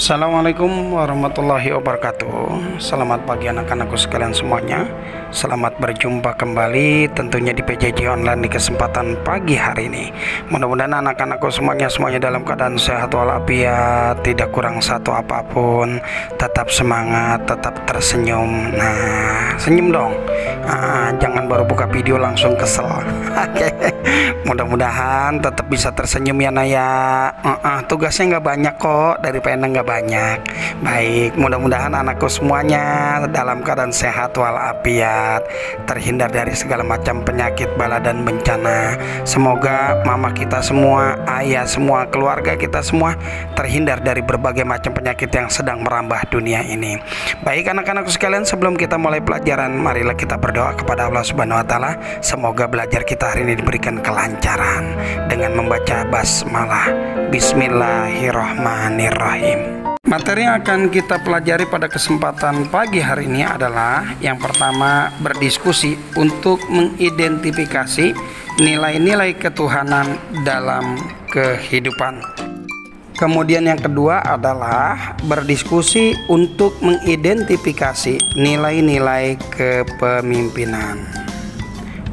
Assalamualaikum warahmatullahi wabarakatuh. Selamat pagi anak-anakku sekalian semuanya. Selamat berjumpa kembali tentunya di PJJ Online di kesempatan pagi hari ini. Mudah-mudahan anak-anakku semuanya dalam keadaan sehat walafiat, tidak kurang satu apapun, tetap semangat, tetap tersenyum. Nah, senyum dong. Jangan baru buka video langsung kesel. Mudah-mudahan tetap bisa tersenyum ya Naya. Tugasnya nggak banyak kok, dari PN nggak banyak. Baik, mudah-mudahan anakku semuanya dalam keadaan sehat walafiat, terhindar dari segala macam penyakit, bala dan bencana. Semoga mama kita semua, ayah semua, keluarga kita semua terhindar dari berbagai macam penyakit yang sedang merambah dunia ini. Baik anak-anakku sekalian, sebelum kita mulai pelajaran, marilah kita berdoa kepada Allah Subhanahu wa taala. Semoga belajar kita hari ini diberikan kelancaran dengan membaca basmalah. Bismillahirrahmanirrahim. Materi yang akan kita pelajari pada kesempatan pagi hari ini adalah yang pertama, berdiskusi untuk mengidentifikasi nilai-nilai ketuhanan dalam kehidupan. Kemudian yang kedua adalah berdiskusi untuk mengidentifikasi nilai-nilai kepemimpinan.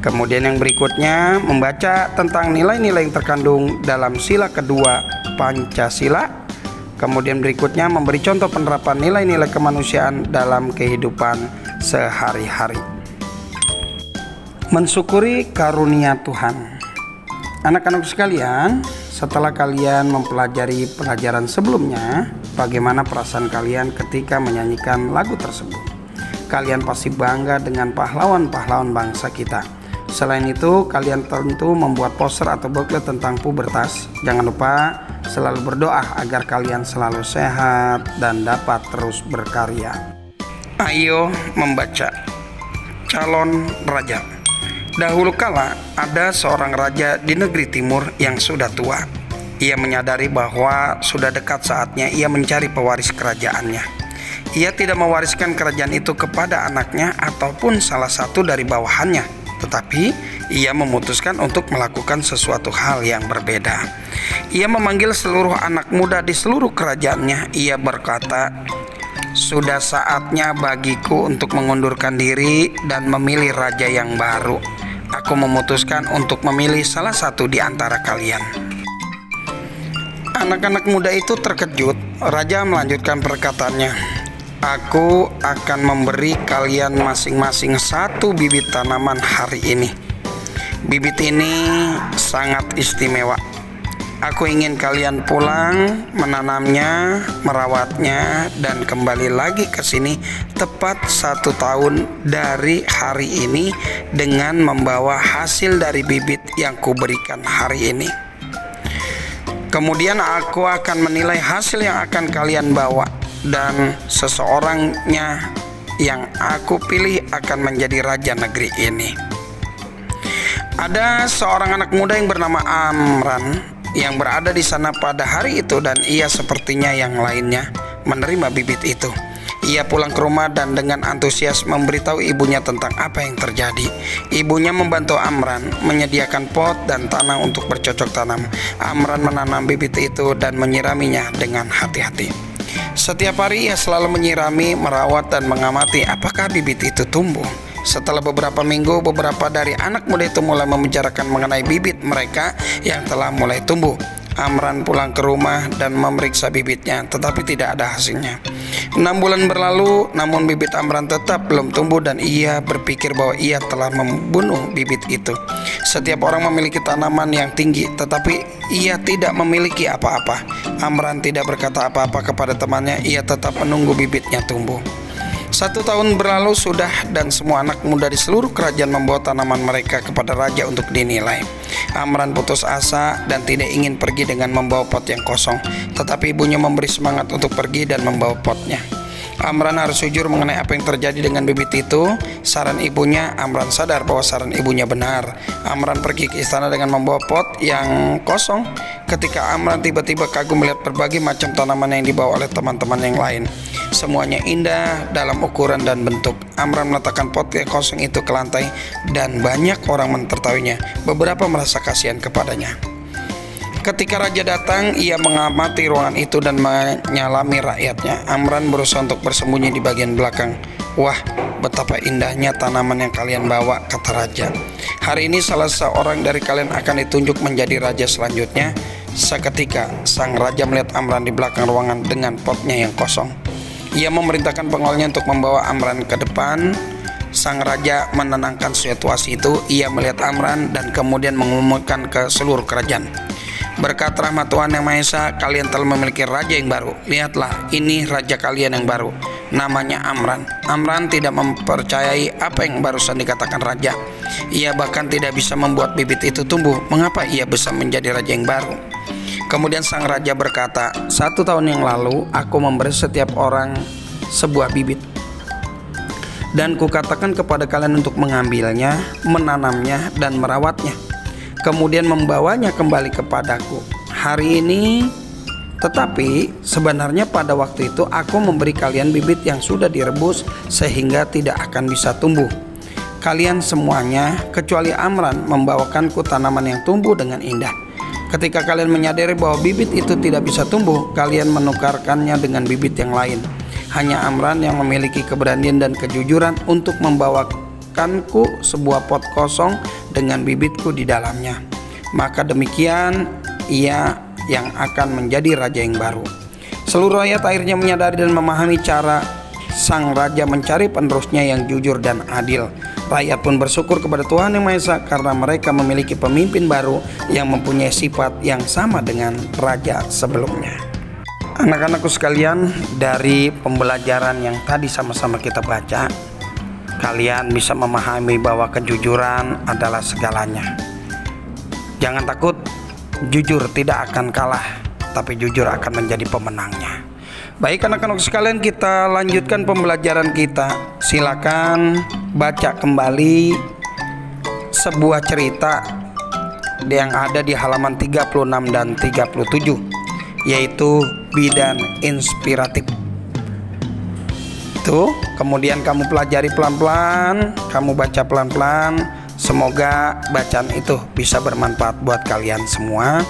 Kemudian yang berikutnya membaca tentang nilai-nilai yang terkandung dalam sila kedua Pancasila. Kemudian berikutnya memberi contoh penerapan nilai-nilai kemanusiaan dalam kehidupan sehari-hari. Mensyukuri karunia Tuhan. Anak-anak sekalian, setelah kalian mempelajari pelajaran sebelumnya, bagaimana perasaan kalian ketika menyanyikan lagu tersebut? Kalian pasti bangga dengan pahlawan-pahlawan bangsa kita. Selain itu, kalian tentu membuat poster atau booklet tentang pubertas. Jangan lupa selalu berdoa agar kalian selalu sehat dan dapat terus berkarya. Ayo membaca. Calon raja. Dahulu kala ada seorang raja di negeri timur yang sudah tua. Ia menyadari bahwa sudah dekat saatnya ia mencari pewaris kerajaannya. Ia tidak mewariskan kerajaan itu kepada anaknya ataupun salah satu dari bawahannya, tetapi ia memutuskan untuk melakukan sesuatu hal yang berbeda. Ia memanggil seluruh anak muda di seluruh kerajaannya. Ia berkata, "Sudah saatnya bagiku untuk mengundurkan diri dan memilih raja yang baru. Aku memutuskan untuk memilih salah satu di antara kalian." Anak-anak muda itu terkejut. Raja melanjutkan perkataannya, "Aku akan memberi kalian masing-masing satu bibit tanaman hari ini. Bibit ini sangat istimewa. Aku ingin kalian pulang, menanamnya, merawatnya, dan kembali lagi ke sini tepat 1 tahun dari hari ini dengan membawa hasil dari bibit yang kuberikan hari ini. Kemudian aku akan menilai hasil yang akan kalian bawa, dan seseorangnya yang aku pilih akan menjadi raja negeri ini." Ada seorang anak muda yang bernama Amran yang berada di sana pada hari itu, dan ia sepertinya yang lainnya menerima bibit itu. Ia pulang ke rumah dan dengan antusias memberitahu ibunya tentang apa yang terjadi. Ibunya membantu Amran menyediakan pot dan tanah untuk bercocok tanam. Amran menanam bibit itu dan menyiraminya dengan hati-hati. Setiap hari ia selalu menyirami, merawat, dan mengamati apakah bibit itu tumbuh. Setelah beberapa minggu, beberapa dari anak muda itu mulai membicarakan mengenai bibit mereka yang telah mulai tumbuh. Amran pulang ke rumah dan memeriksa bibitnya, tetapi tidak ada hasilnya. 6 bulan berlalu, namun bibit Amran tetap belum tumbuh, dan ia berpikir bahwa ia telah membunuh bibit itu. Setiap orang memiliki tanaman yang tinggi, tetapi ia tidak memiliki apa-apa. Amran tidak berkata apa-apa kepada temannya, ia tetap menunggu bibitnya tumbuh. 1 tahun berlalu sudah, dan semua anak muda di seluruh kerajaan membawa tanaman mereka kepada raja untuk dinilai. Amran putus asa dan tidak ingin pergi dengan membawa pot yang kosong, tetapi ibunya memberi semangat untuk pergi dan membawa potnya. Amran harus jujur mengenai apa yang terjadi dengan bibit itu. Saran ibunya, Amran sadar bahwa saran ibunya benar. Amran pergi ke istana dengan membawa pot yang kosong. Ketika Amran tiba-tiba kagum melihat berbagai macam tanaman yang dibawa oleh teman-teman yang lain. Semuanya indah dalam ukuran dan bentuk. Amran meletakkan pot yang kosong itu ke lantai dan banyak orang menertawainnya. Beberapa merasa kasihan kepadanya. Ketika raja datang, ia mengamati ruangan itu dan menyalami rakyatnya. Amran berusaha untuk bersembunyi di bagian belakang. "Wah, betapa indahnya tanaman yang kalian bawa," kata raja. "Hari ini salah seorang dari kalian akan ditunjuk menjadi raja selanjutnya." Seketika, sang raja melihat Amran di belakang ruangan dengan potnya yang kosong. Ia memerintahkan pengawalnya untuk membawa Amran ke depan. Sang raja menenangkan situasi itu. Ia melihat Amran dan kemudian mengumumkan ke seluruh kerajaan, "Berkat rahmat Tuhan Yang Maha Esa, kalian telah memiliki raja yang baru. Lihatlah, ini raja kalian yang baru. Namanya Amran." Amran tidak mempercayai apa yang barusan dikatakan raja. Ia bahkan tidak bisa membuat bibit itu tumbuh. Mengapa ia bisa menjadi raja yang baru? Kemudian sang raja berkata, "1 tahun yang lalu aku memberi setiap orang sebuah bibit, dan kukatakan kepada kalian untuk mengambilnya, menanamnya, dan merawatnya, kemudian membawanya kembali kepadaku. Hari ini, tetapi sebenarnya pada waktu itu aku memberi kalian bibit yang sudah direbus sehingga tidak akan bisa tumbuh. Kalian semuanya kecuali Amran membawakanku tanaman yang tumbuh dengan indah. Ketika kalian menyadari bahwa bibit itu tidak bisa tumbuh, kalian menukarkannya dengan bibit yang lain. Hanya Amran yang memiliki keberanian dan kejujuran untuk membawakanku sebuah pot kosong dengan bibitku di dalamnya. Maka demikian ia yang akan menjadi raja yang baru." Seluruh rakyat akhirnya menyadari dan memahami cara sang raja mencari penerusnya yang jujur dan adil. Rakyat pun bersyukur kepada Tuhan Yang Maha Esa karena mereka memiliki pemimpin baru yang mempunyai sifat yang sama dengan raja sebelumnya. Anak-anakku sekalian, dari pembelajaran yang tadi sama-sama kita baca, kalian bisa memahami bahwa kejujuran adalah segalanya. Jangan takut, jujur tidak akan kalah, tapi jujur akan menjadi pemenangnya. Baik anak-anak sekalian, kita lanjutkan pembelajaran kita. Silakan baca kembali sebuah cerita yang ada di halaman 36 dan 37, yaitu bidan inspiratif. Tuh, kemudian kamu pelajari pelan-pelan, kamu baca pelan-pelan. Semoga bacaan itu bisa bermanfaat buat kalian semua.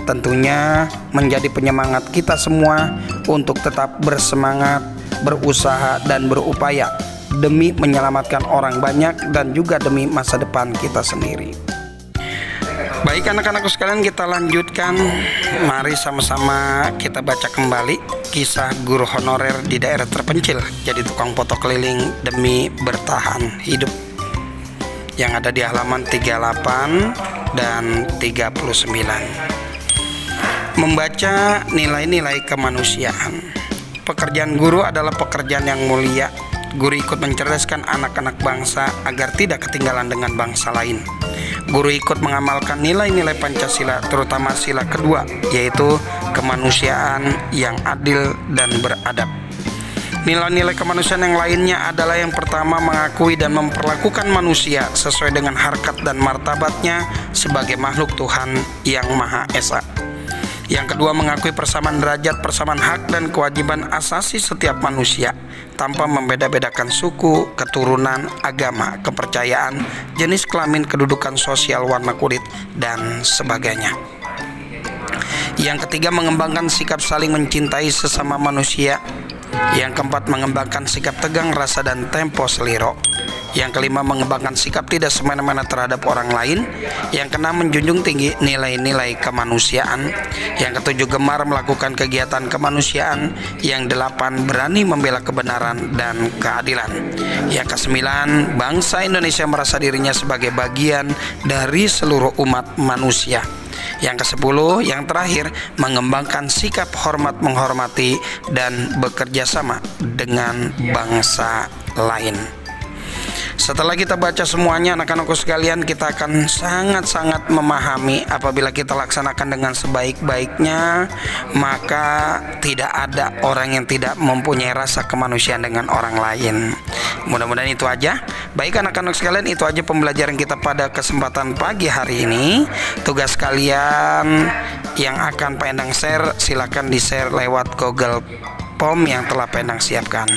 Tentunya menjadi penyemangat kita semua untuk tetap bersemangat, berusaha, dan berupaya demi menyelamatkan orang banyak dan juga demi masa depan kita sendiri. Baik anak-anakku sekalian, kita lanjutkan. Mari sama-sama kita baca kembali kisah guru honorer di daerah terpencil jadi tukang foto keliling demi bertahan hidup, yang ada di halaman 38 dan 39. Membaca nilai-nilai kemanusiaan. Pekerjaan guru adalah pekerjaan yang mulia. Guru ikut mencerdaskan anak-anak bangsa agar tidak ketinggalan dengan bangsa lain. Guru ikut mengamalkan nilai-nilai Pancasila, terutama sila kedua, yaitu kemanusiaan yang adil dan beradab. Nilai-nilai kemanusiaan yang lainnya adalah yang pertama, mengakui dan memperlakukan manusia sesuai dengan harkat dan martabatnya sebagai makhluk Tuhan Yang Maha Esa. Yang kedua, mengakui persamaan derajat, persamaan hak dan kewajiban asasi setiap manusia tanpa membeda-bedakan suku, keturunan, agama, kepercayaan, jenis kelamin, kedudukan sosial, warna kulit, dan sebagainya. Yang ketiga, mengembangkan sikap saling mencintai sesama manusia. Yang keempat, mengembangkan sikap tegang rasa dan tempo seliro. Yang kelima, mengembangkan sikap tidak semena-mena terhadap orang lain. Yang keenam, menjunjung tinggi nilai-nilai kemanusiaan. Yang ketujuh, gemar melakukan kegiatan kemanusiaan. Yang delapan, berani membela kebenaran dan keadilan. Yang kesembilan, bangsa Indonesia merasa dirinya sebagai bagian dari seluruh umat manusia. Yang kesepuluh, yang terakhir, mengembangkan sikap hormat menghormati dan bekerja sama dengan bangsa lain. Setelah kita baca semuanya anak-anakku sekalian, kita akan sangat-sangat memahami apabila kita laksanakan dengan sebaik-baiknya, maka tidak ada orang yang tidak mempunyai rasa kemanusiaan dengan orang lain. Mudah-mudahan itu aja. Baik anak-anak sekalian, itu aja pembelajaran kita pada kesempatan pagi hari ini. Tugas kalian yang akan Pak Endang share, silakan di-share lewat Google Form yang telah Pak Endang siapkan.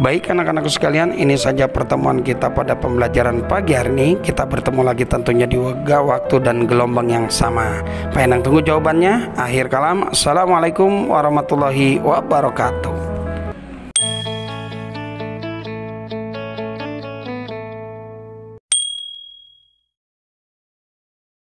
Baik anak-anakku sekalian, ini saja pertemuan kita pada pembelajaran pagi hari ini. Kita bertemu lagi tentunya di waktu dan gelombang yang sama. Pak Endang tunggu jawabannya. Akhir kalam, assalamualaikum warahmatullahi wabarakatuh.